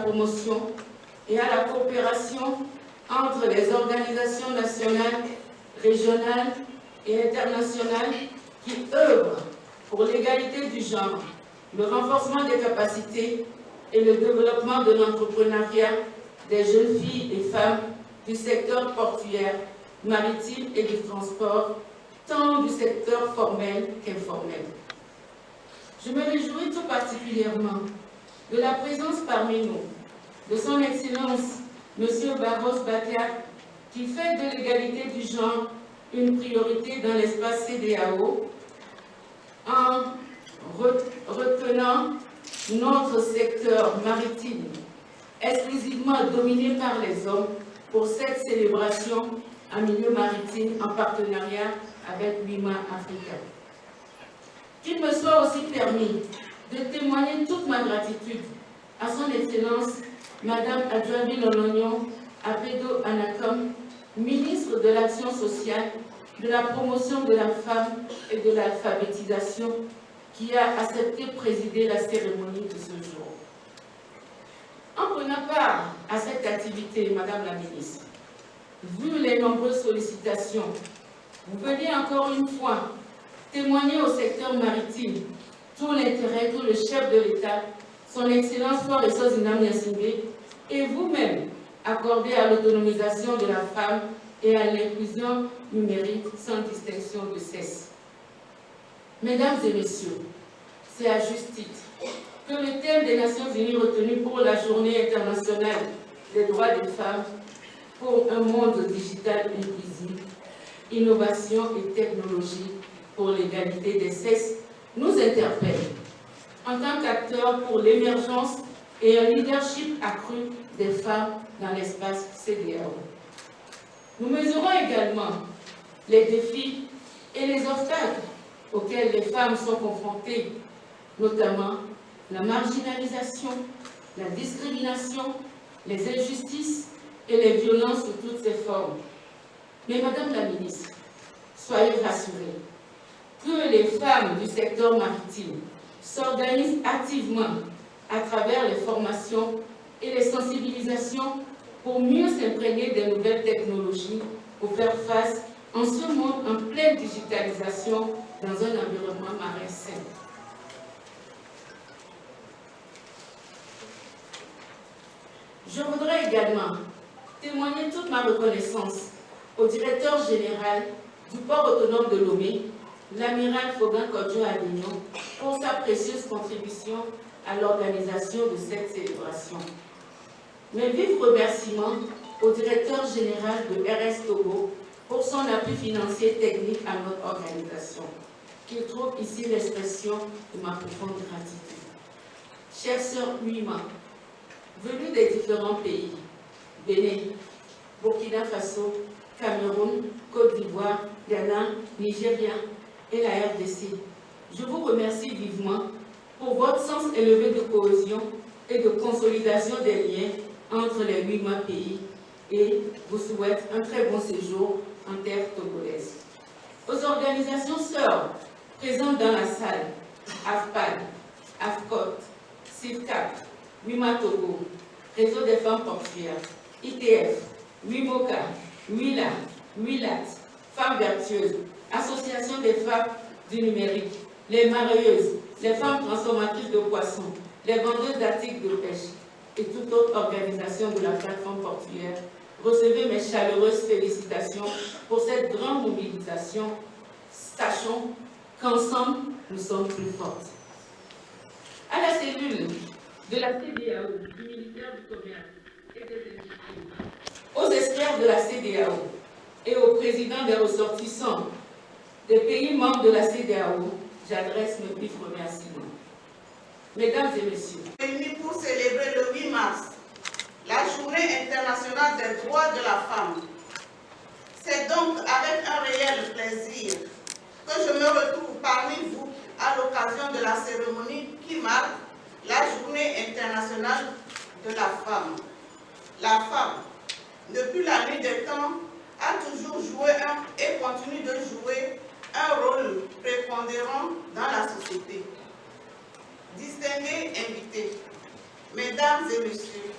promotion et à la coopération entre les organisations nationales, régionales et internationales qui œuvrent pour l'égalité du genre, le renforcement des capacités et le développement de l'entrepreneuriat des jeunes filles et femmes du secteur portuaire, maritime et du transport, tant du secteur formel qu'informel. Je me réjouis tout particulièrement de la présence parmi nous de son Excellence M. Barros Batiak, qui fait de l'égalité du genre une priorité dans l'espace CEDEAO en retenant notre secteur maritime, exclusivement dominé par les hommes, pour cette célébration en milieu maritime en partenariat avec l'UIMA Africa. Qu'il me soit aussi permis de témoigner toute ma gratitude à son Excellence Madame Adjoabi Lolognon Apedo Anakom, ministre de l'Action sociale, de la promotion de la femme et de l'alphabétisation, qui a accepté de présider la cérémonie de ce jour. En prenant part à cette activité, Madame la Ministre, vu les nombreuses sollicitations, vous venez encore une fois témoigner au secteur maritime tout l'intérêt que le chef de l'État, son Excellence Flore Essozinam Gnassingbé, et vous-même accordez à l'autonomisation de la femme et à l'inclusion numérique sans distinction de sexe. Mesdames et messieurs, c'est à juste titre que le thème des Nations Unies retenu pour la Journée internationale des droits des femmes pour un monde digital inclusif, innovation et technologie pour l'égalité des sexes nous interpelle en tant qu'acteurs pour l'émergence et un leadership accru des femmes dans l'espace CEDEAO. Nous mesurons également les défis et les obstacles auxquels les femmes sont confrontées, notamment la marginalisation, la discrimination, les injustices et les violences sous toutes ses formes. Mais Madame la Ministre, soyez rassurée que les femmes du secteur maritime s'organisent activement à travers les formations et les sensibilisations pour mieux s'imprégner des nouvelles technologies pour faire face en ce monde en pleine digitalisation dans un environnement marin sain. Je voudrais également témoigner toute ma reconnaissance au directeur général du port autonome de Lomé, l'amiral Fogan Kodjo Adénon, pour sa précieuse contribution à l'organisation de cette célébration. Mes vifs remerciements au directeur général de RS Togo pour son appui financier technique à notre organisation, qu'il trouve ici l'expression de ma profonde gratitude. Chères sœurs Uima, venues des différents pays, Bénin, Burkina Faso, Cameroun, Côte d'Ivoire, Ghana, Nigeria et la RDC, je vous remercie vivement pour votre sens élevé de cohésion et de consolidation des liens entre les 8 pays et vous souhaite un très bon séjour en terre togolaise. Aux organisations sœurs présentes dans la salle, AFPAD, AFCOT, CIFCAP, WIMA Togo, Réseau des femmes portuaires, ITF, WIMOCA, WILA, WILAT, Femmes vertueuses, Association des femmes du numérique, les mareyeuses, les femmes transformatrices de poissons, les vendeuses d'articles de pêche et toute autre organisation de la plateforme portuaire, recevez mes chaleureuses félicitations pour cette grande mobilisation. Sachons qu'ensemble, nous sommes plus fortes. À la cellule de la CEDEAO, du ministère du Commerce et des Industries, aux experts de la CEDEAO et aux présidents des ressortissants des pays membres de la CEDEAO, j'adresse mes vifs remerciements. Mesdames et messieurs, réunis pour célébrer le 8 mars, la Journée internationale des droits de la femme. C'est donc avec un réel plaisir que je me retrouve parmi vous à l'occasion de la cérémonie qui marque la Journée internationale de la femme. La femme, depuis la nuit des temps, a toujours joué et continue de jouer un rôle prépondérant dans la société. Distingués invités, Mesdames et messieurs,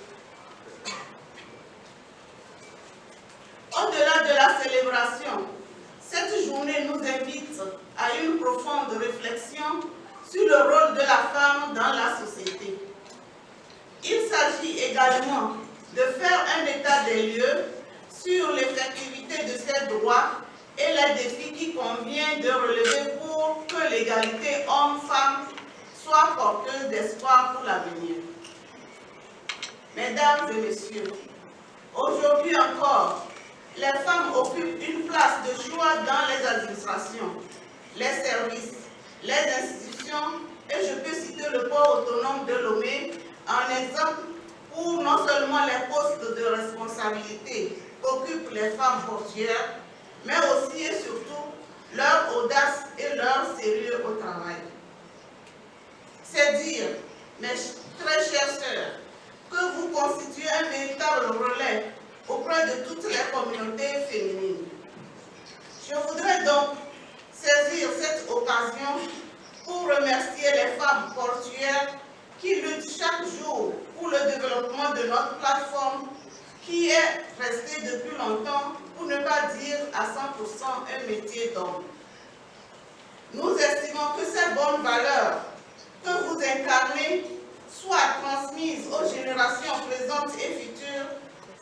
au-delà de la célébration, cette journée nous invite à une profonde réflexion sur le rôle de la femme dans la société. Il s'agit également de faire un état des lieux sur l'effectivité de ces droits et les défis qui convient de relever pour que l'égalité homme-femme soit porteuse d'espoir pour l'avenir. Mesdames et messieurs, aujourd'hui encore, les femmes occupent une place de choix dans les administrations, les services, les institutions, et je peux citer le port autonome de Lomé en exemple pour non seulement les postes de responsabilité qu'occupent les femmes portières, mais aussi et surtout leur audace et leur sérieux au travail. C'est dire, mes très chères sœurs, que vous constituez un véritable relais auprès de toutes les communautés féminines. Je voudrais donc saisir cette occasion pour remercier les femmes portuaires qui luttent chaque jour pour le développement de notre plateforme qui est restée depuis longtemps, pour ne pas dire à 100% un métier d'homme. Nous estimons que ces bonnes valeurs que vous incarnez soient transmises aux générations présentes et futures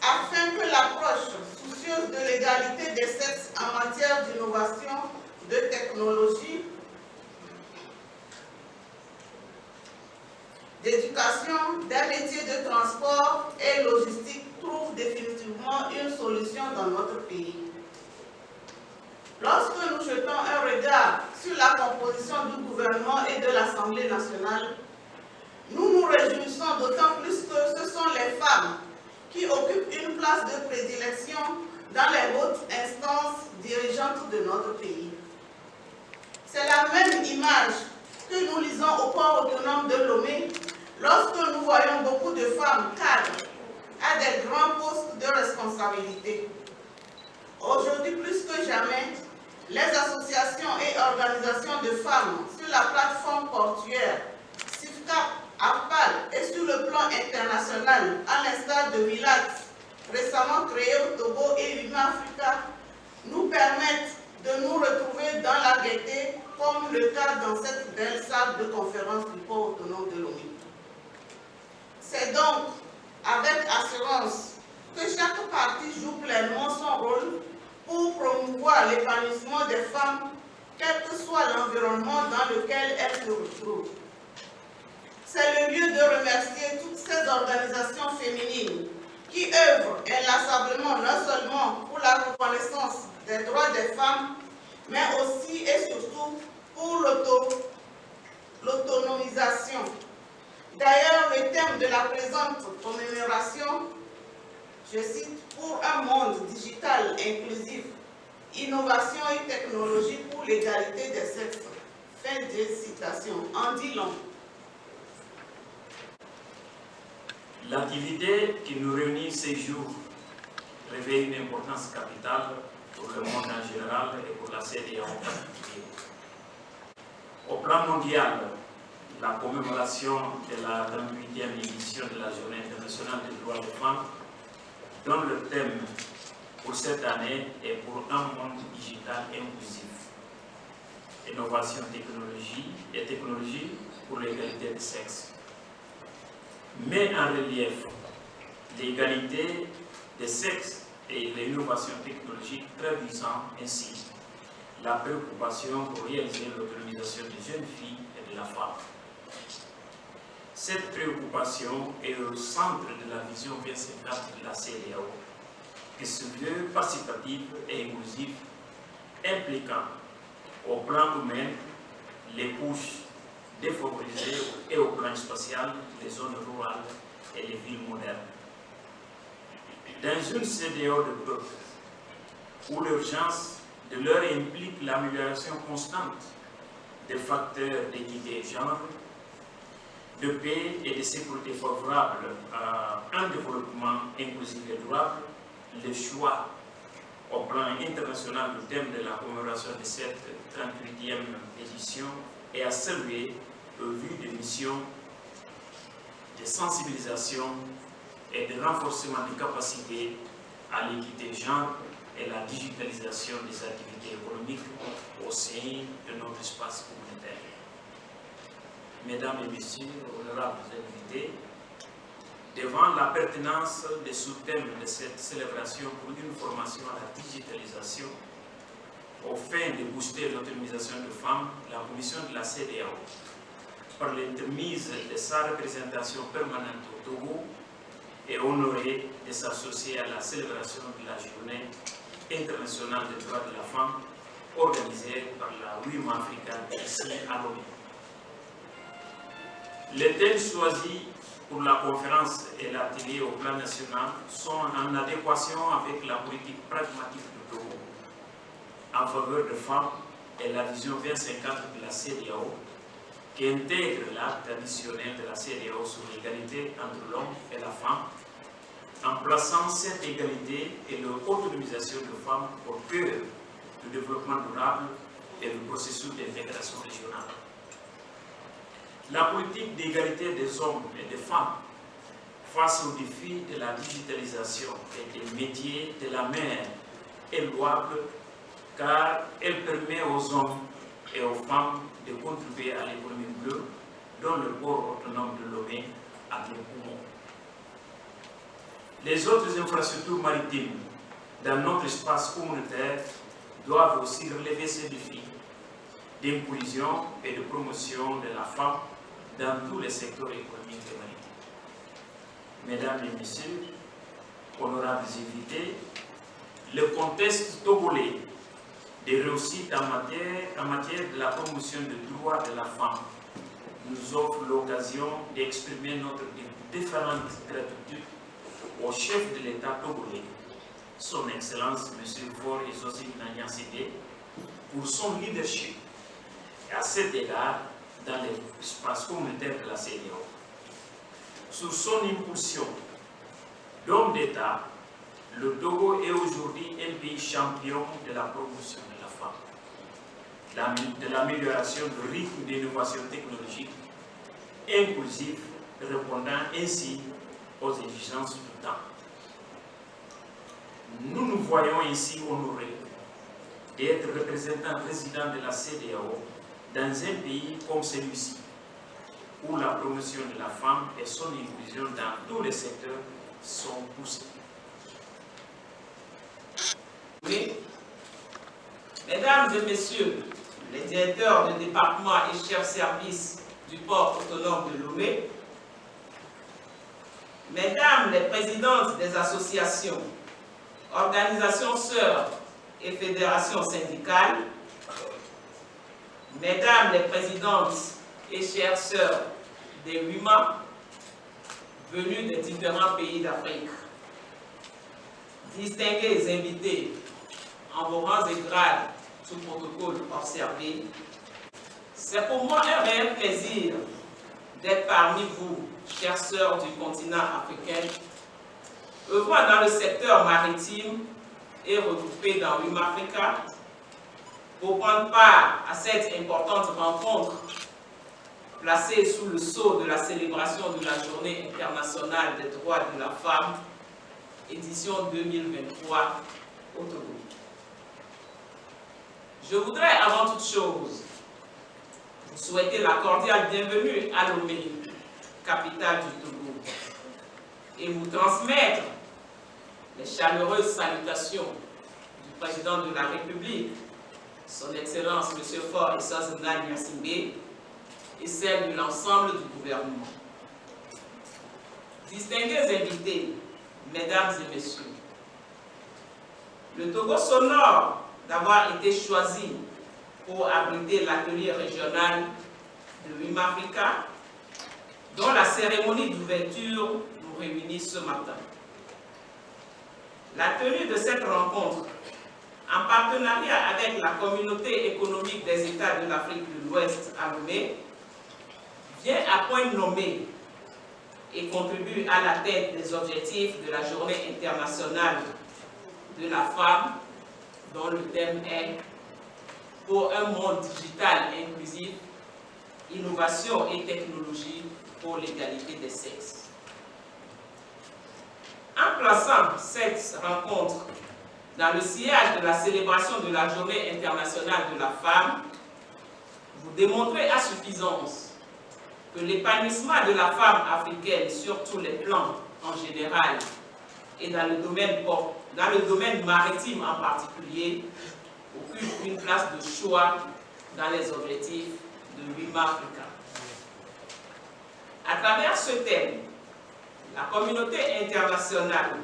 afin que l'approche soucieuse de l'égalité des sexes en matière d'innovation, de technologie, d'éducation, des métiers de transport et logistique trouve définitivement une solution dans notre pays. Lorsque nous jetons un regard sur la composition du gouvernement et de l'Assemblée nationale, nous nous réjouissons d'autant plus que ce sont les femmes qui occupent une place de prédilection dans les hautes instances dirigeantes de notre pays. C'est la même image que nous lisons au port autonome de Lomé lorsque nous voyons beaucoup de femmes cadres à des grands postes de responsabilité. Aujourd'hui, plus que jamais, les associations et organisations de femmes sur la plateforme portuaire, SIFCAP, APAL et sur le plan international, à l'instar de WILAT, récemment créé au Togo et Human Africa, nous permettent de nous retrouver dans la gaieté, comme le cas dans cette belle salle de conférence du port autonome de Lomé. C'est donc avec assurance que chaque partie joue pleinement son rôle pour promouvoir l'épanouissement des femmes, quel que soit l'environnement dans lequel elles se retrouvent. C'est le lieu de remercier toutes ces organisations féminines qui œuvrent inlassablement non seulement pour la reconnaissance des droits des femmes, mais aussi et surtout pour l'autonomisation. D'ailleurs, le thème de la présente commémoration, je cite, pour un monde digital inclusif, innovation et technologie pour l'égalité des sexes. Fin de citation. En dit long. L'activité qui nous réunit ces jours revêt une importance capitale pour le monde en général et pour la CEDEAO en particulier. Au plan mondial, la commémoration de la 38e édition de la Journée internationale des droits des femmes donne le thème pour cette année et pour un monde digital inclusif. Innovation, technologie pour l'égalité des sexes. Met en relief l'égalité des sexes et l'innovation technologique, traduisant ainsi la préoccupation pour réaliser l'autonomisation des jeunes filles et de la femme. Cette préoccupation est au centre de la vision 2050 de la CEDEAO, qui se veut participative et inclusive, impliquant au plan humain les couches défavorisées et au plan spatial les zones rurales et les villes modernes. Dans une CEDEAO de peuple, où l'urgence de l'heure implique l'amélioration constante des facteurs d'équité de genre, de paix et de sécurité favorable à un développement inclusif et durable, le choix au plan international du thème de la commémoration de cette 38e édition est à saluer au vu des missions de sensibilisation et de renforcement des capacités à l'équité genre et la digitalisation des activités économiques au sein de notre espace communautaire. Mesdames et messieurs, honorables invités, devant la pertinence des sous-thèmes de cette célébration pour une formation à la digitalisation, au fin de booster l'autonomisation des femmes, la commission de la CEDEAO, par l'intermise de sa représentation permanente au Togo, est honorée de s'associer à la célébration de la Journée internationale des droits de la femme, organisée par la WIMA africaine ici à Lomé. Les thèmes choisis pour la conférence et l'atelier au plan national sont en adéquation avec la politique pragmatique du Togo en faveur des femmes et la vision 2050 de la CEDEAO, qui intègre l'acte additionnel de la CEDEAO sur l'égalité entre l'homme et la femme, en plaçant cette égalité et l'autonomisation des femmes au cœur du développement durable et du processus d'intégration régionale. La politique d'égalité des hommes et des femmes face aux défis de la digitalisation et des métiers de la mer est louable, car elle permet aux hommes et aux femmes de contribuer à l'économie bleue, dont le port autonome de Lomé a le poumon. Les autres infrastructures maritimes dans notre espace communautaire doivent aussi relever ces défis d'inclusion et de promotion de la femme dans tous les secteurs économiques et maritimes. Mesdames et messieurs, honorables invités, le contexte togolais des réussites en matière de la promotion des droits de la femme nous offre l'occasion d'exprimer notre différente gratitude au chef de l'État togolais, son Excellence M. Faure Izosi Nanyaside, pour son leadership et à cet égard dans l'espace communautaire de la CEDEAO. Sous son impulsion d'homme d'État, le Togo est aujourd'hui un pays champion de la promotion de la femme, de l'amélioration du rythme d'innovation technologique inclusive, répondant ainsi aux exigences du temps. Nous nous voyons ainsi honorés d'être représentants résidents de la CEDEAO dans un pays comme celui-ci, où la promotion de la femme et son inclusion dans tous les secteurs sont poussées. Oui. Mesdames et messieurs, les directeurs de département et chefs services du port autonome de Lomé, mesdames les présidentes des associations, organisations sœurs et fédérations syndicales, mesdames les présidentes et chères sœurs des WIMA venus des différents pays d'Afrique, distingués invités en vos rangs et grades sous protocole observé, c'est pour moi un réel plaisir d'être parmi vous, chères sœurs du continent africain, œuvrant dans le secteur maritime et regroupés dans WIMA Africa, pour prendre part à cette importante rencontre placée sous le sceau de la célébration de la Journée internationale des droits de la femme, édition 2023 au Togo. Je voudrais avant toute chose vous souhaiter la cordiale bienvenue à Lomé, capitale du Togo, et vous transmettre les chaleureuses salutations du président de la République, son Excellence M. Faure Izosi Nanyaside, et celle de l'ensemble du gouvernement. Distingués invités, mesdames et messieurs, le Togo s'honore d'avoir été choisi pour abriter l'atelier régional de WIMA Africa, dont la cérémonie d'ouverture nous réunit ce matin. La tenue de cette rencontre, en partenariat avec la communauté économique des États de l'Afrique de l'Ouest à Lomé, vient à point nommé et contribue à la tête des objectifs de la Journée internationale de la femme, dont le thème est « Pour un monde digital inclusif, innovation et technologie pour l'égalité des sexes. En plaçant cette rencontre dans le sillage de la célébration de la Journée internationale de la femme, vous démontrez à suffisance que l'épanouissement de la femme africaine sur tous les plans en général et dans le domaine maritime en particulier occupe une place de choix dans les objectifs de WIMA Africa. À travers ce thème, la communauté internationale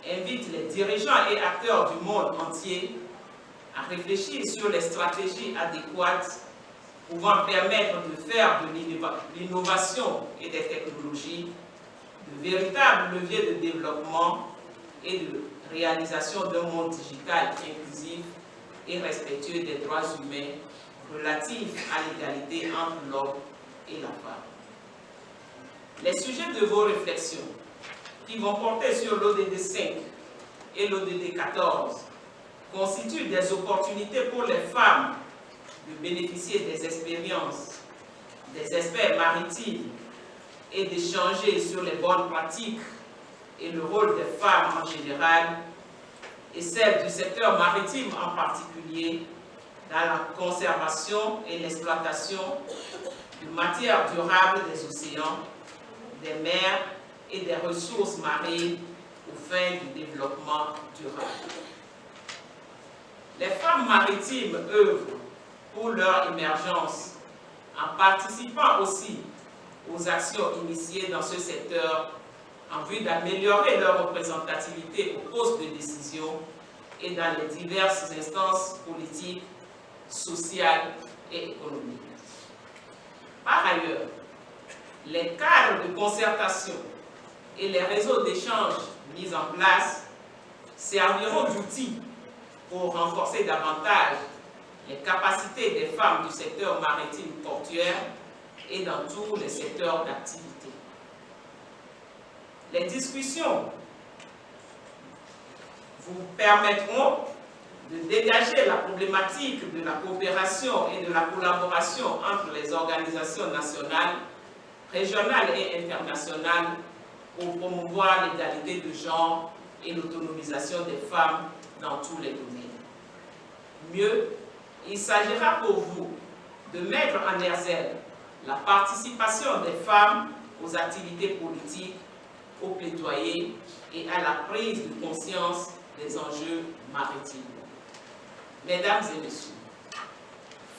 invite les dirigeants et acteurs du monde entier à réfléchir sur les stratégies adéquates pouvant permettre de faire de l'innovation et des technologies de véritables leviers de développement et de réalisation d'un monde digital inclusif et respectueux des droits humains relatifs à l'égalité entre l'homme et la femme. Les sujets de vos réflexions, qui vont porter sur l'ODD 5 et l'ODD 14, constituent des opportunités pour les femmes de bénéficier des expériences des experts maritimes et d'échanger sur les bonnes pratiques et le rôle des femmes en général et celle du secteur maritime en particulier dans la conservation et l'exploitation de matières durables des océans, des mers et des ressources marines aux fins du développement durable. Les femmes maritimes œuvrent pour leur émergence en participant aussi aux actions initiées dans ce secteur en vue d'améliorer leur représentativité aux postes de décision et dans les diverses instances politiques, sociales et économiques. Par ailleurs, les cadres de concertation et les réseaux d'échange mis en place serviront d'outils pour renforcer davantage les capacités des femmes du secteur maritime portuaire et dans tous les secteurs d'activité. Les discussions vous permettront de dégager la problématique de la coopération et de la collaboration entre les organisations nationales, régionales et internationales pour promouvoir l'égalité de genre et l'autonomisation des femmes dans tous les domaines. Mieux, il s'agira pour vous de mettre en exergue la participation des femmes aux activités politiques, au plaidoyer et à la prise de conscience des enjeux maritimes. Mesdames et messieurs,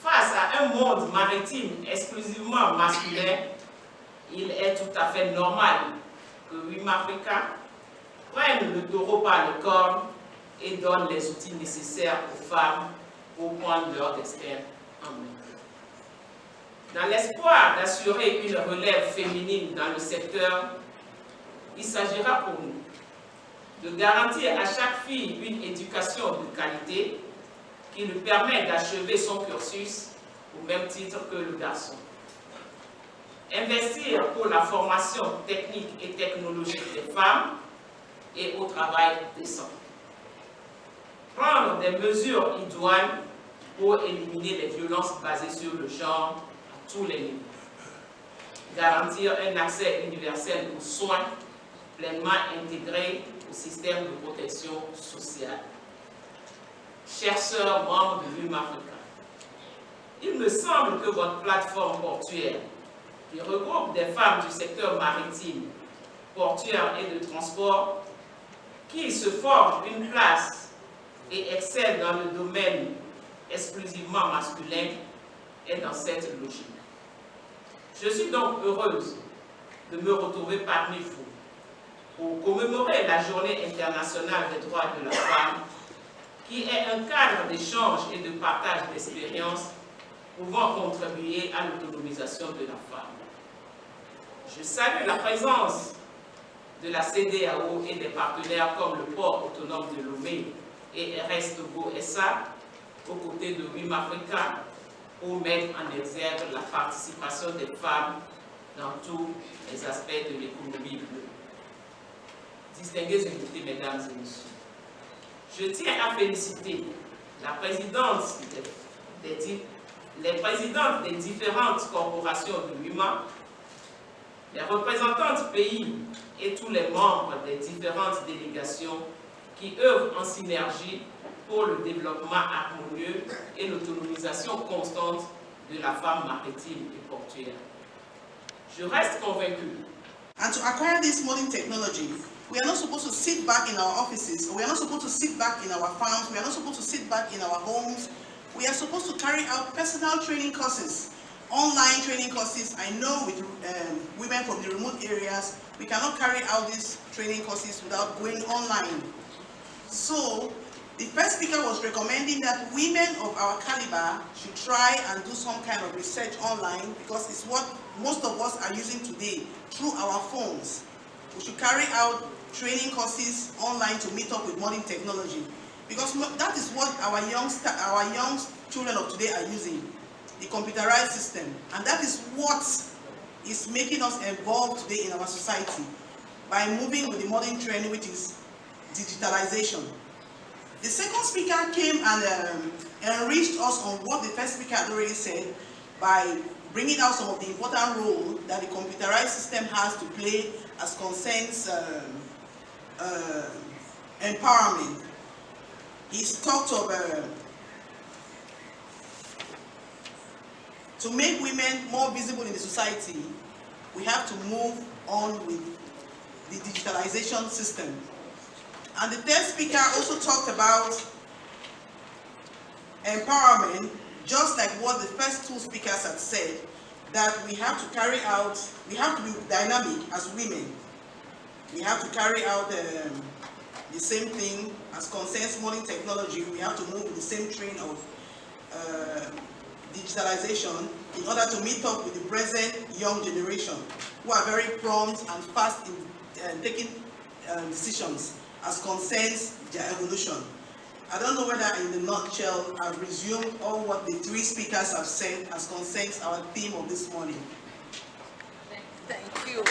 face à un monde maritime exclusivement masculin, il est tout à fait normal que WIMA Africa prenne le taureau par le cornes et donne les outils nécessaires aux femmes pour prendre leur destin en main. Dans l'espoir d'assurer une relève féminine dans le secteur, il s'agira pour nous de garantir à chaque fille une éducation de qualité qui lui permet d'achever son cursus au même titre que le garçon. Investir pour la formation technique et technologique des femmes et au travail décent. Prendre des mesures idoines pour éliminer les violences basées sur le genre à tous les niveaux. Garantir un accès universel aux soins pleinement intégré au système de protection sociale. Chers sœurs membres de WIMA Africa, il me semble que votre plateforme portuaire, qui regroupe des femmes du secteur maritime, portuaire et de transport, qui se forment une place et excellent dans le domaine exclusivement masculin, est dans cette logique. Je suis donc heureuse de me retrouver parmi vous pour commémorer la Journée internationale des droits de la femme, qui est un cadre d'échange et de partage d'expériences pouvant contribuer à l'autonomisation de la femme. Je salue la présence de la CEDEAO et des partenaires comme le port autonome de Lomé et RS Togo SA, aux côtés de WIMA Africa, pour mettre en exergue la participation des femmes dans tous les aspects de l'économie bleue. Distingués invités, mesdames et messieurs, je tiens à féliciter la présidente les présidentes des différentes corporations de WIMA, les représentants du pays et tous les membres des différentes délégations qui œuvrent en synergie pour le développement harmonieux et l'autonomisation constante de la femme maritime et portuaire. Je reste convaincu. And to acquire this modern technology, we are not supposed to sit back in our offices, we are not supposed to sit back in our farms, we are not supposed to sit back in our homes. We are supposed to carry out personal training courses, online training courses. I know with women from the remote areas, we cannot carry out these training courses without going online. So, the first speaker was recommending that women of our caliber should try and do some kind of research online, because it's what most of us are using today through our phones. We should carry out training courses online to meet up with modern technology, because that is what our young children of today are using, the computerized system, and that is what is making us evolve today in our society by moving with the modern trend, which is digitalization. The second speaker came and enriched us on what the first speaker had already said by bringing out some of the important role that the computerized system has to play as concerns empowerment. He's talked of to make women more visible in the society, we have to move on with the digitalization system. And the third speaker also talked about empowerment, just like what the first two speakers had said, that we have to carry out, we have to be dynamic as women. We have to carry out the same thing as concerns modern technology. We have to move with the same train of digitalization in order to meet up with the present young generation, who are very prompt and fast in taking decisions as concerns their evolution. I don't know whether in the nutshell I've resumed all what the three speakers have said as concerns our theme of this morning. Thank you.